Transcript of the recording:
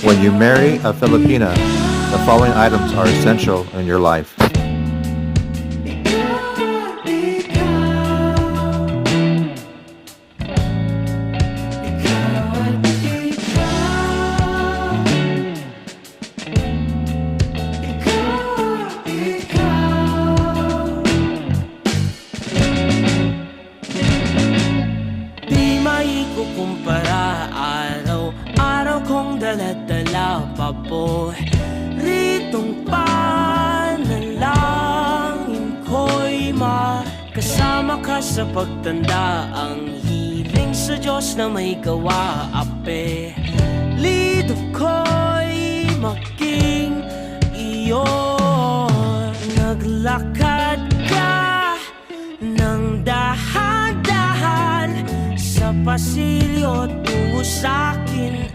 When you marry a Filipina, the following items are essential in your life. Di maikukumpara, araw-araw kong dala-dala paboritong panalangin ko'y makasama ka sa pagtanda. Ang hiling sa Diyos na may gawa, apelido ko'y maging iyo. Naglakad ka ng dahan-dahan sa pasilyo tungo sa'kin,